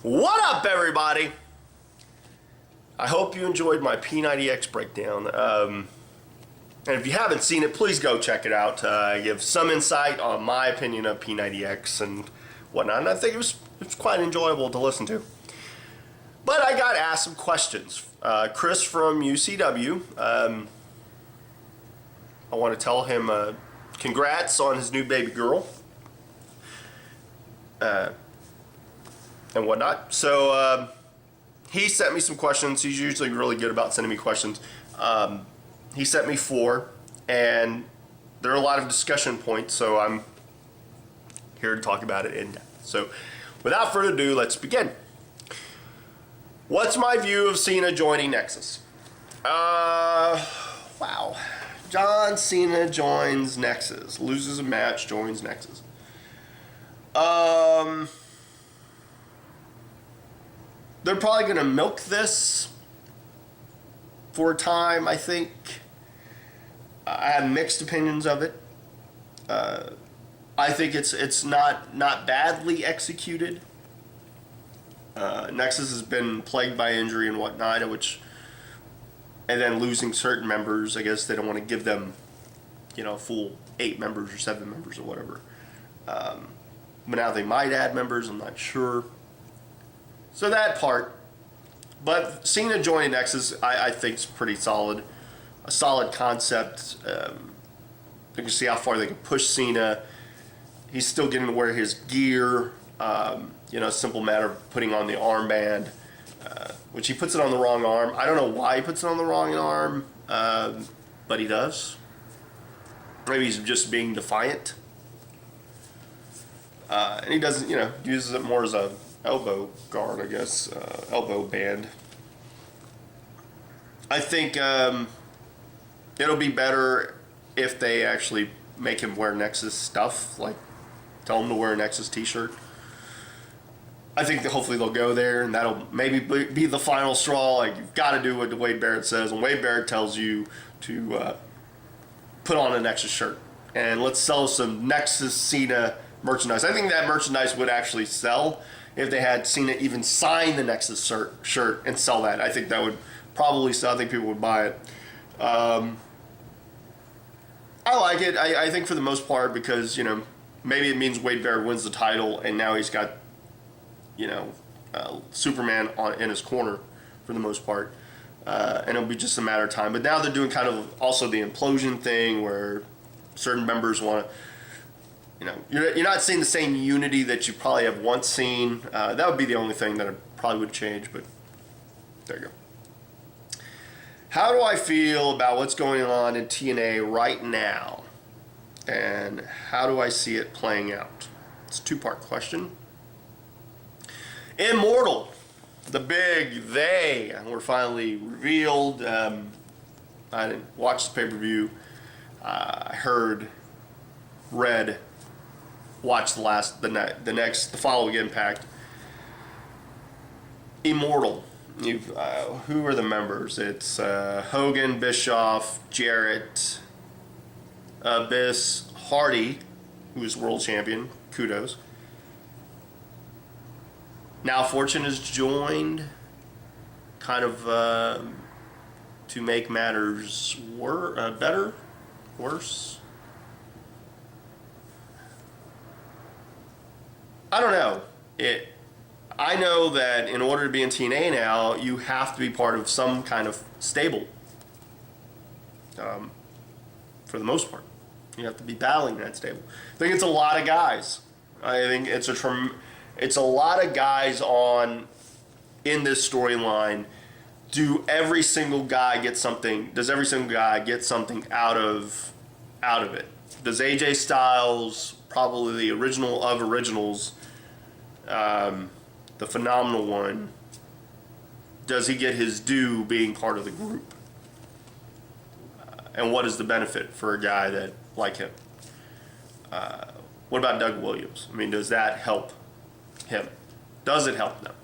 What up, everybody? I hope you enjoyed my P90X breakdown. And if you haven't seen it, please go check it out. I give some insight on my opinion of P90X and whatnot, and I think it was quite enjoyable to listen to. But I got asked some questions. Chris from UCW, I want to tell him congrats on his new baby girl. And whatnot. So he sent me some questions. He's usually really good about sending me questions. He sent me 4, and there are a lot of discussion points, so I'm here to talk about it in depth. So without further ado, let's begin. What's my view of Cena joining Nexus? Wow. John Cena joins Nexus. Loses a match, joins Nexus. They're probably going to milk this for a time, I think. I have mixed opinions of it. I think it's not badly executed. Nexus has been plagued by injury and whatnot, and then losing certain members. I guess they don't want to give them, full 8 members or 7 members or whatever. But now they might add members. I'm not sure. So that part, but Cena joining Nexus, I think is pretty solid. A solid concept. You can see how far they can push Cena. He's still getting to wear his gear. A simple matter of putting on the armband, which he puts it on the wrong arm. I don't know why he puts it on the wrong arm, but he does. Maybe he's just being defiant. And he doesn't, uses it more as a elbow guard, I guess, elbow band. I think it'll be better if they actually make him wear Nexus stuff, like tell him to wear a Nexus t-shirt. I think that hopefully they'll go there, and that'll maybe be the final straw. Like, you've got to do what Wade Barrett says, and Wade Barrett tells you to put on a Nexus shirt, and let's sell some Nexus Cena merchandise. I think that merchandise would actually sell if they had Cena even sign the Nexus shirt and sell that. I think that would probably sell. I think people would buy it. I like it. I think for the most part, because, maybe it means Wade Barrett wins the title, and now he's got, Superman in his corner for the most part. And it'll be just a matter of time. But now they're doing kind of also the implosion thing where certain members want to, you're not seeing the same unity that you probably have once seen. That would be the only thing that I probably would change, but there you go. How do I feel about what's going on in TNA right now? And how do I see it playing out? It's a 2-part question. Immortal, the big they were finally revealed. I didn't watch the pay-per-view. I heard, read, watch the following Impact. Immortal. Who are the members? It's Hogan, Bischoff, Jarrett, Abyss, Hardy, who's world champion. Kudos. Now Fortune has joined, kind of to make matters better, worse. I don't know. I know that in order to be in TNA now, you have to be part of some kind of stable. For the most part, you have to be battling that stable. I think it's a lot of guys. I think it's a lot of guys in this storyline. Does every single guy get something out of it? Does AJ Styles, probably the original of originals, the phenomenal one, does he get his due being part of the group? And what is the benefit for a guy like him? What about Doug Williams? I mean, does that help him? Does it help them?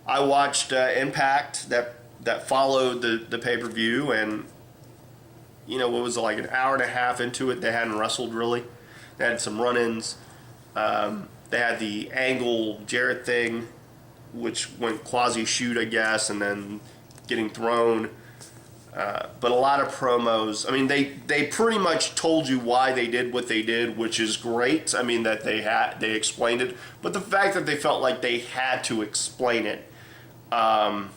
I watched Impact that followed the pay-per-view, and what was it, like an hour and a half into it, they hadn't wrestled really. They had some run-ins. They had the Angle Jarrett thing, which went quasi-shoot, I guess, and then getting thrown. But a lot of promos. I mean, they pretty much told you why they did what they did, which is great. I mean, that they explained it. But the fact that they felt like they had to explain it, I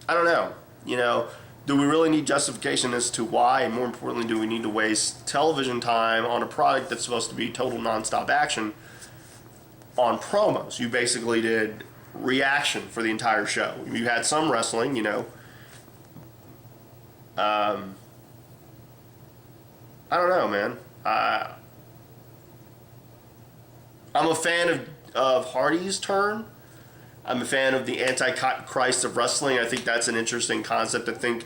don't know. You know, do we really need justification as to why? And more importantly, do we need to waste television time on a product that's supposed to be total nonstop action on promos? You basically did reaction for the entire show. You had some wrestling, you know. I don't know, man. I'm a fan of Hardy's turn. I'm a fan of the Antichrist of wrestling. I think that's an interesting concept. I think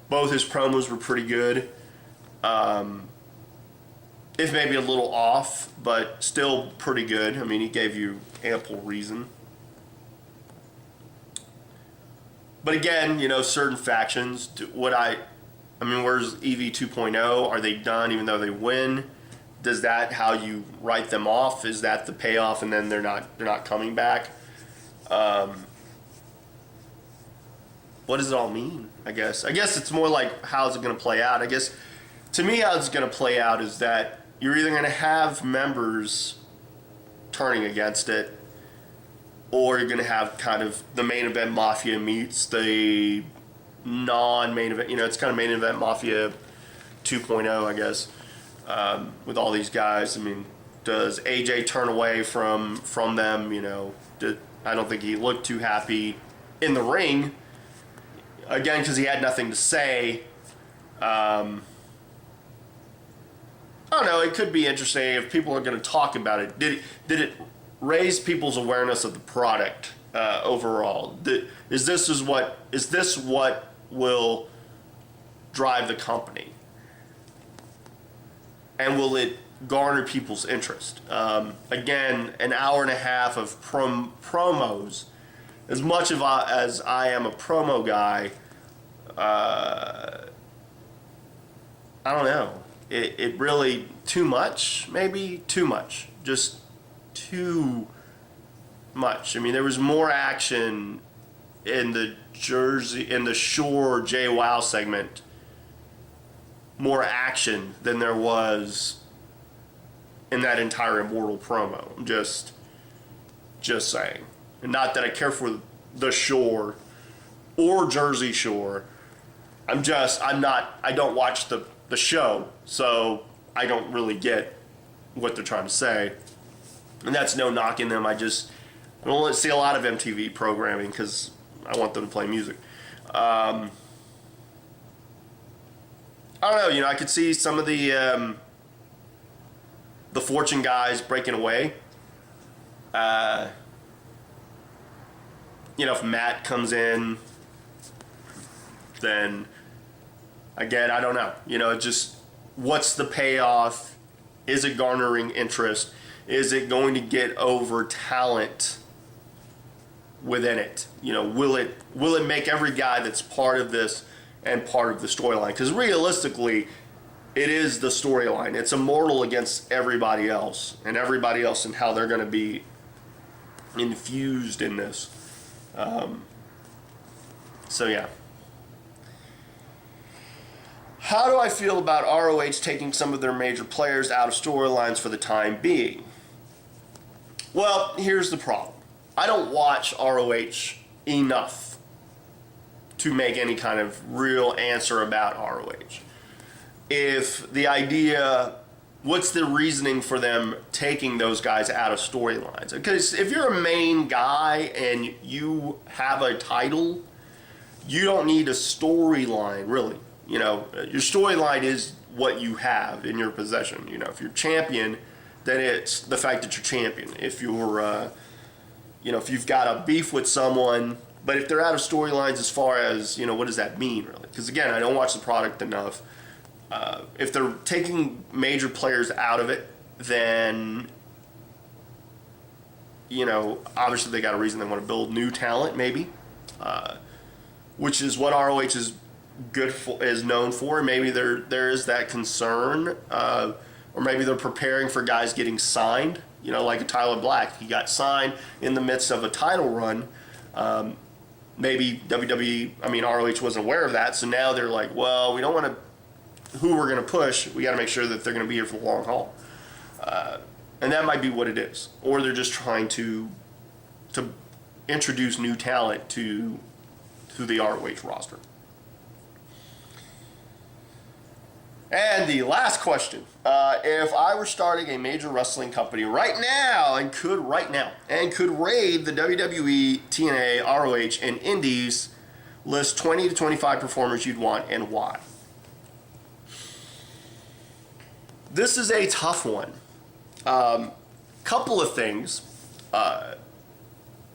both his promos were pretty good. If maybe a little off, but still pretty good. I mean, he gave you ample reason. But again, you know, certain factions, where's EV 2.0? Are they done even though they win? Does that how you write them off? Is that the payoff and then they're not coming back? What does it all mean? I guess it's more like, how's it going to play out? I guess to me, how it's going to play out is that you're either going to have members turning against it, or you're going to have kind of the main event mafia meets the non-main event. You know, it's kind of main event mafia 2.0, I guess, with all these guys. I mean, does AJ turn away from them? You know, I don't think he looked too happy in the ring. Again, because he had nothing to say. I don't know. It could be interesting if people are going to talk about it. Did it raise people's awareness of the product overall? Is this what will drive the company? And will it garner people's interest? Again, an hour and a half of promos. As much as I am a promo guy, I don't know. It really too much, maybe too much, just too much. I mean, there was more action in the Shore JWoww segment, more action than there was in that entire Immortal promo. I'm just saying. And not that I care for the Shore or Jersey Shore. I don't watch the show, so I don't really get what they're trying to say. And that's no knocking them. I don't see a lot of MTV programming because I want them to play music. I don't know, you know, I could see some of the Fortune guys breaking away. You know, if Matt comes in, then again, I don't know. You know, just what's the payoff? Is it garnering interest? Is it going to get over talent within it? You know, will it make every guy that's part of this and part of the storyline? Because realistically, it is the storyline. It's Immortal against everybody else, and everybody else and how they're going to be infused in this. So yeah. How do I feel about ROH taking some of their major players out of storylines for the time being? Well, here's the problem. I don't watch ROH enough to make any kind of real answer about ROH. If the idea, what's the reasoning for them taking those guys out of storylines? Because if you're a main guy and you have a title, you don't need a storyline, really. You know, your storyline is what you have in your possession. You know, if you're champion, then it's the fact that you're champion. If you're, you know, if you've got a beef with someone, but if they're out of storylines as far as, you know, what does that mean, really? Because, again, I don't watch the product enough. If they're taking major players out of it, then, you know, obviously they got a reason they want to build new talent, maybe, which is what ROH is known for. Maybe there is that concern, or maybe they're preparing for guys getting signed You know, like a Tyler Black. He got signed in the midst of a title run. Maybe WWE, ROH wasn't aware of that, so now they're like, well, we don't want to, who we're going to push, we got to make sure that they're going to be here for the long haul. And that might be what it is. Or they're just trying to introduce new talent to the ROH roster. And the last question, if I were starting a major wrestling company right now and could raid the WWE, TNA, ROH, and Indies, list 20 to 25 performers you'd want and why. This is a tough one. Couple of things. I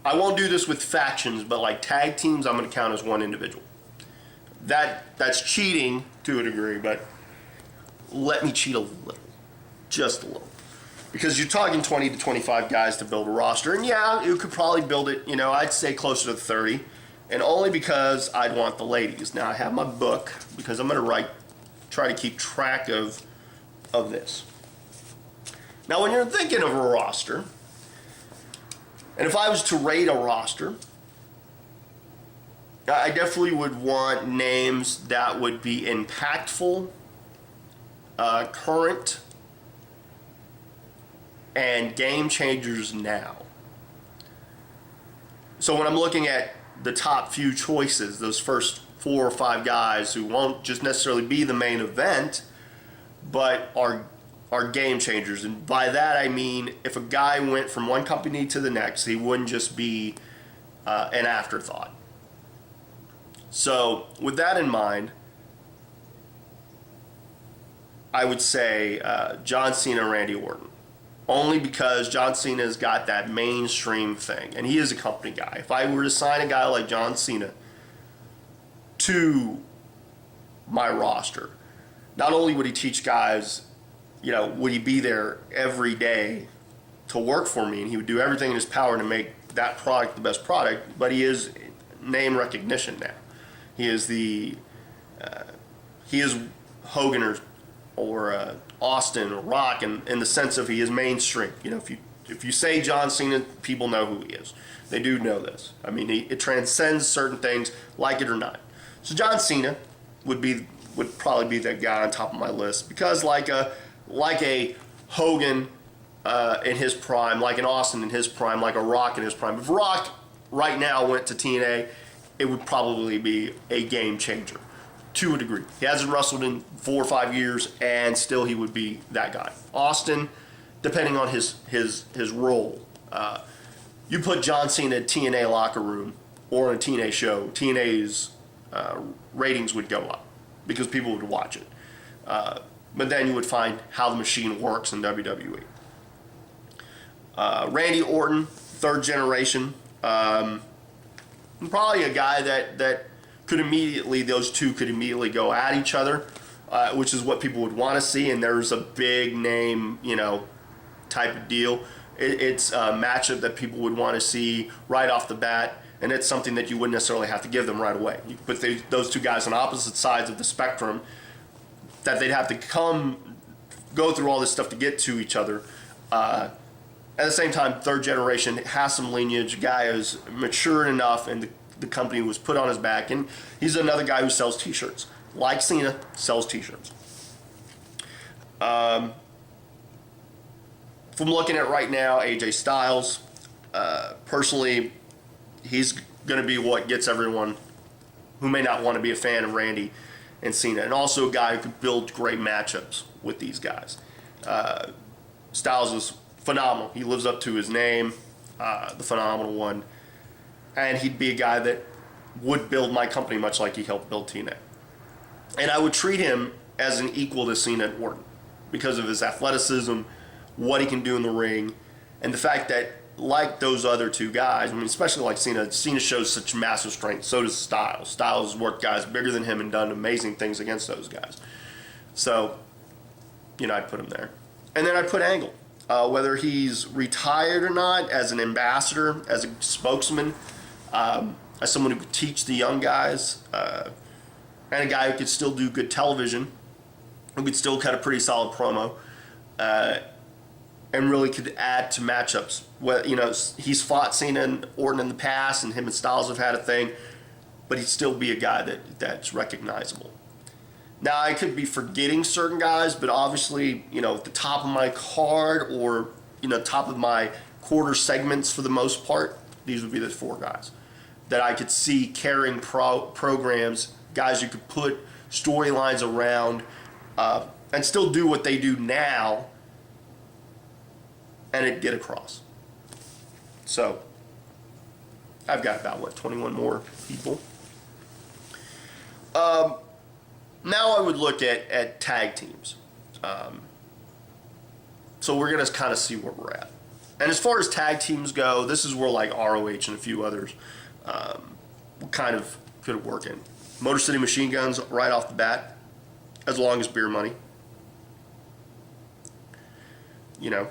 won't do this with factions, but like tag teams, I'm going to count as one individual. That's cheating to a degree, but let me cheat a little, just a little, because you're talking 20 to 25 guys to build a roster, and yeah, you could probably build it. I'd say closer to 30, and only because I'd want the ladies. Now I have my book because I'm going to try to keep track of this. Now, when you're thinking of a roster, and if I was to rate a roster, I definitely would want names that would be impactful, current, and game changers now. So when I'm looking at the top few choices, those first 4 or 5 guys who won't just necessarily be the main event, but are game changers. And by that I mean, if a guy went from one company to the next, he wouldn't just be an afterthought. So with that in mind, I would say John Cena, Randy Orton. Only because John Cena's got that mainstream thing, and he is a company guy. If I were to sign a guy like John Cena to my roster, not only would he teach guys, would he be there every day to work for me, and he would do everything in his power to make that product the best product, but he is name recognition now. He is Hogan or Austin or Rock in the sense of he is mainstream. If you say John Cena, people know who he is. They do know this. It transcends certain things, like it or not. So John Cena would probably be that guy on top of my list, because like a Hogan in his prime, like an Austin in his prime, like a Rock in his prime. If Rock right now went to TNA, it would probably be a game changer to a degree. He hasn't wrestled in 4 or 5 years, and still he would be that guy. Austin, depending on his role, you put John Cena in TNA locker room or in a TNA show, TNA's ratings would go up because people would watch it. But then you would find how the machine works in WWE. Randy Orton, third generation. Probably a guy that those two could immediately go at each other, which is what people would want to see. And there's a big name, type of deal. It's a matchup that people would want to see right off the bat, and it's something that you wouldn't necessarily have to give them right away. You put those two guys on opposite sides of the spectrum, that they'd have to go through all this stuff to get to each other. At the same time, third generation has some lineage. Guy is mature enough, and the company was put on his back, and he's another guy who sells T-shirts. Like Cena, sells T-shirts. If I'm looking at right now, AJ Styles, personally, he's going to be what gets everyone who may not want to be a fan of Randy and Cena, and also a guy who could build great matchups with these guys. Styles is phenomenal. He lives up to his name, the phenomenal one. And he'd be a guy that would build my company much like he helped build TNA. And I would treat him as an equal to Cena and Orton because of his athleticism, what he can do in the ring, and the fact that, like those other two guys, especially like Cena shows such massive strength. So does Styles. Styles has worked guys bigger than him and done amazing things against those guys. So, I'd put him there. And then I'd put Angle. Whether he's retired or not, as an ambassador, as a spokesman, as someone who could teach the young guys, and a guy who could still do good television, who could still cut a pretty solid promo, and really could add to matchups. Well, you know, he's fought Cena and Orton in the past, and him and Styles have had a thing, but he'd still be a guy that's recognizable. Now, I could be forgetting certain guys, but obviously, you know, at the top of my card or, you know, top of my quarter segments for the most part, these would be the 4 guys that I could see carrying programs, guys you could put storylines around and still do what they do now and it'd get across. So, I've got about, 21 more people. Now I would look at tag teams. So we're going to kind of see where we're at. And as far as tag teams go, this is where like ROH and a few others kind of could work in. Motor City Machine Guns right off the bat, as long as beer money. You know,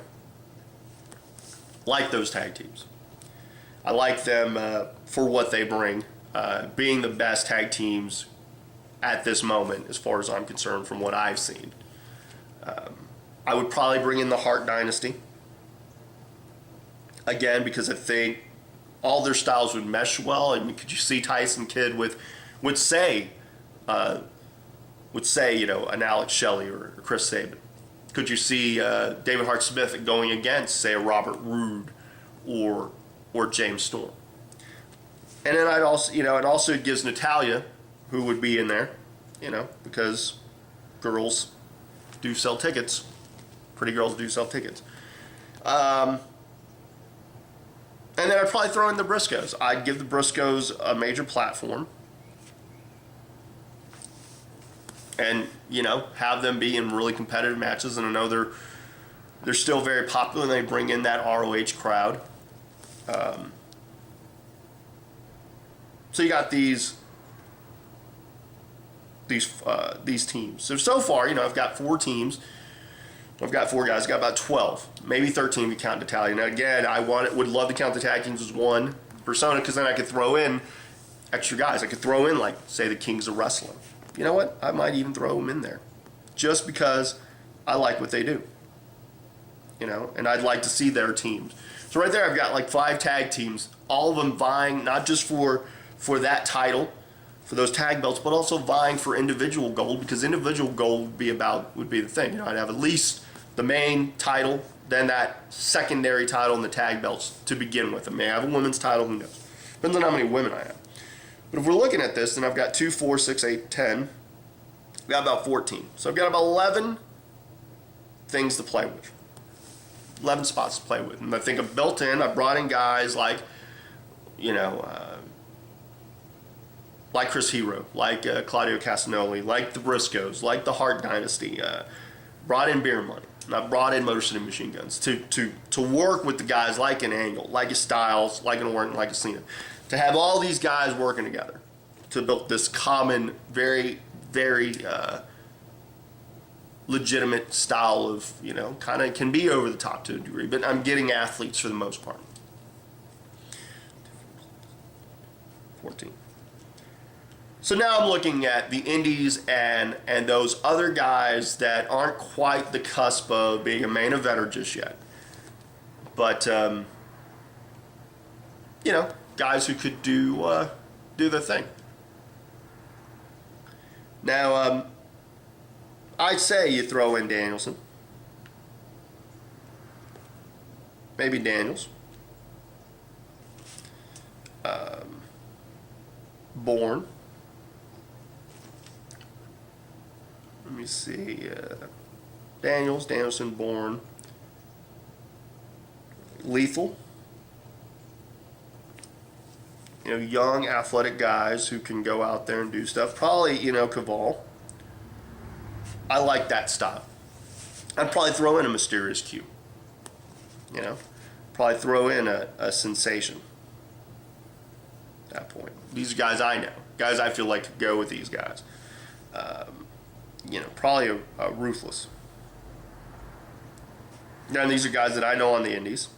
like those tag teams. I like them for what they bring, being the best tag teams at this moment, as far as I'm concerned, from what I've seen. I would probably bring in the Hart Dynasty. Again, because I think all their styles would mesh well. I mean, could you see Tyson Kidd with say, you know, an Alex Shelley or Chris Sabin? Could you see David Hart Smith going against, say, a Robert Roode or James Storm? And then I'd also, you know, it also gives Natalya, who would be in there, you know, because girls do sell tickets. Pretty girls do sell tickets. And then I'd probably throw in the Briscoes. I'd give the Briscoes a major platform. And, you know, have them be in really competitive matches. And I know they're still very popular, and they bring in that ROH crowd. So you got these teams. So far, you know, I've got 4 teams. I've got 4 guys. I've got about 12, maybe 13 to count Natalya. Now, again, would love to count the tag teams as one persona, because then I could throw in extra guys. I could throw in, like, say, the Kings of Wrestling. You know what? I might even throw them in there, just because I like what they do. You know, and I'd like to see their teams. So right there, I've got like 5 tag teams, all of them vying not just for that title, for those tag belts, but also vying for individual gold, because individual gold would be the thing. You know, I'd have at least the main title, then that secondary title and the tag belts to begin with. I may have a women's title, who knows? Depends on how many women I have. But if we're looking at this, then I've got 2, 4, 6, 8, 10. I've got about 14. So I've got about 11 things to play with. 11 spots to play with. And I think I've built in, I brought in guys like, you know, like Chris Hero, like Claudio Castagnoli, like the Briscoes, like the Hart Dynasty, brought in beer money. And I brought in Motor City Machine Guns to work with the guys like an Angle, like a Styles, like an Orton, like a Cena. To have all these guys working together to build this common, very, very legitimate style of, you know, kind of can be over the top to a degree, but I'm getting athletes for the most part. 14. So now I'm looking at the indies and those other guys that aren't quite the cusp of being a main eventer just yet. But, you know, guys who could do their thing. Now, I'd say you throw in Danielson. Maybe Daniels. Bourne. Let me see. Daniels, Danielson, Bourne. Lethal. You know, young, athletic guys who can go out there and do stuff. Probably, you know, Caval. I like that style. I'd probably throw in a Mysterious Q. You know? Probably throw in a Sensation. At that point. These are guys I know. Guys I feel like could go with these guys. You know, probably a Ruthless. Now, these are guys that I know on the indies.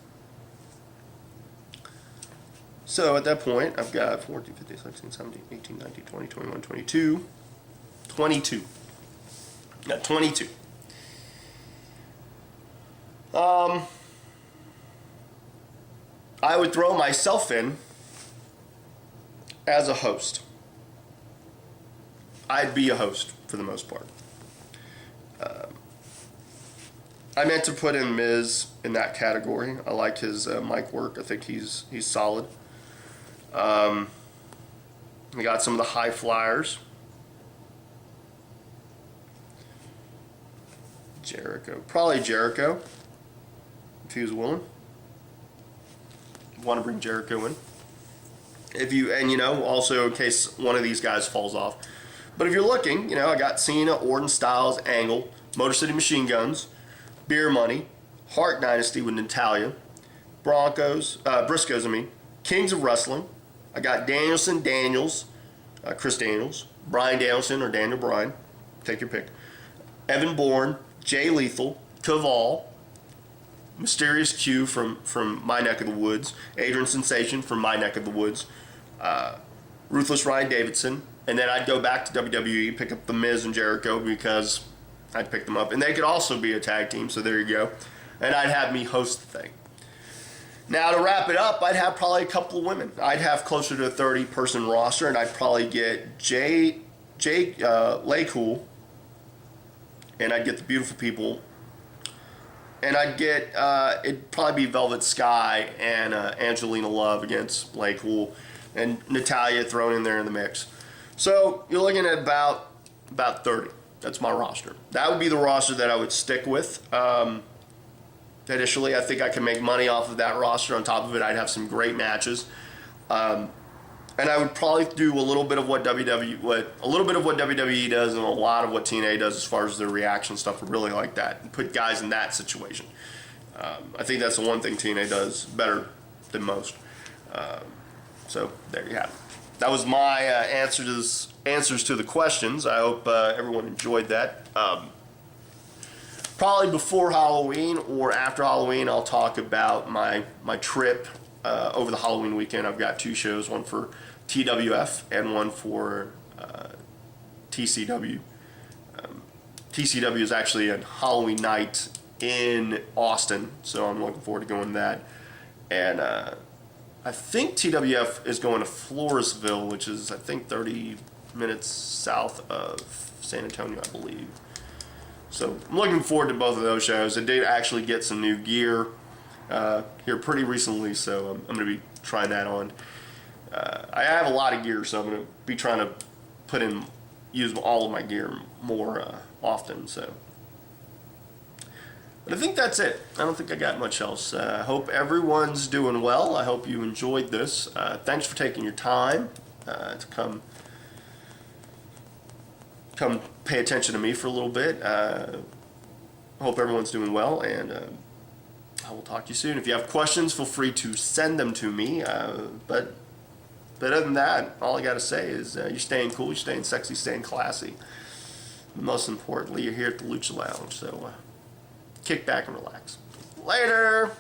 So at that point, I've got 14, 15, 16, 17, 18, 19, 20, 21, 22. 22. Got 22. I would throw myself in as a host. I'd be a host for the most part. I meant to put in Miz in that category. I like his mic work. I think he's solid. We got some of the high flyers. Jericho. Probably Jericho, if he was willing. Want to bring Jericho in. If you, and you know, also in case one of these guys falls off. But if you're looking, you know, I got Cena, Orton, Styles, Angle, Motor City Machine Guns, Beer Money, Hart Dynasty with Natalia, Briscoes, Kings of Wrestling. I got Daniels, Chris Daniels, Brian Danielson or Daniel Bryan, take your pick. Evan Bourne, Jay Lethal, Kaval, Mysterious Q from my neck of the woods, Adrian Sensation from my neck of the woods, Ruthless Ryan Davidson, and then I'd go back to WWE, pick up The Miz and Jericho because I'd pick them up. And they could also be a tag team, so there you go. And I'd have me host the thing. Now, to wrap it up, I'd have probably a couple of women. I'd have closer to a 30-person roster, and I'd probably get Jay Laycool, and I'd get the Beautiful People, and I'd get, it'd probably be Velvet Sky and Angelina Love against Laycool, and Natalia thrown in there in the mix. So you're looking at about 30. That's my roster. That would be the roster that I would stick with. Initially, I think I can make money off of that roster. On top of it, I'd have some great matches, and I would probably do a little bit of what WWE does, and a lot of what TNA does as far as their reaction stuff. I really like that, and put guys in that situation. I think that's the one thing TNA does better than most. So there you have it. That was my answers to the questions. I hope everyone enjoyed that. Probably before Halloween or after Halloween, I'll talk about my trip over the Halloween weekend. I've got 2 shows, one for TWF and one for TCW. TCW is actually a Halloween night in Austin, so I'm looking forward to going to that. And I think TWF is going to Floresville, which is, I think, 30 minutes south of San Antonio, I believe. So I'm looking forward to both of those shows. I did actually get some new gear here pretty recently, so I'm going to be trying that on. I have a lot of gear, so I'm going to be trying to use all of my gear more often. So, but I think that's it. I don't think I got much else. I hope everyone's doing well. I hope you enjoyed this. Thanks for taking your time to come pay attention to me for a little bit. I hope everyone's doing well, and I will talk to you soon. If you have questions, feel free to send them to me. But other than that, all I got to say is you're staying cool, you're staying sexy, staying classy. Most importantly, you're here at the Lucha Lounge, so kick back and relax. Later!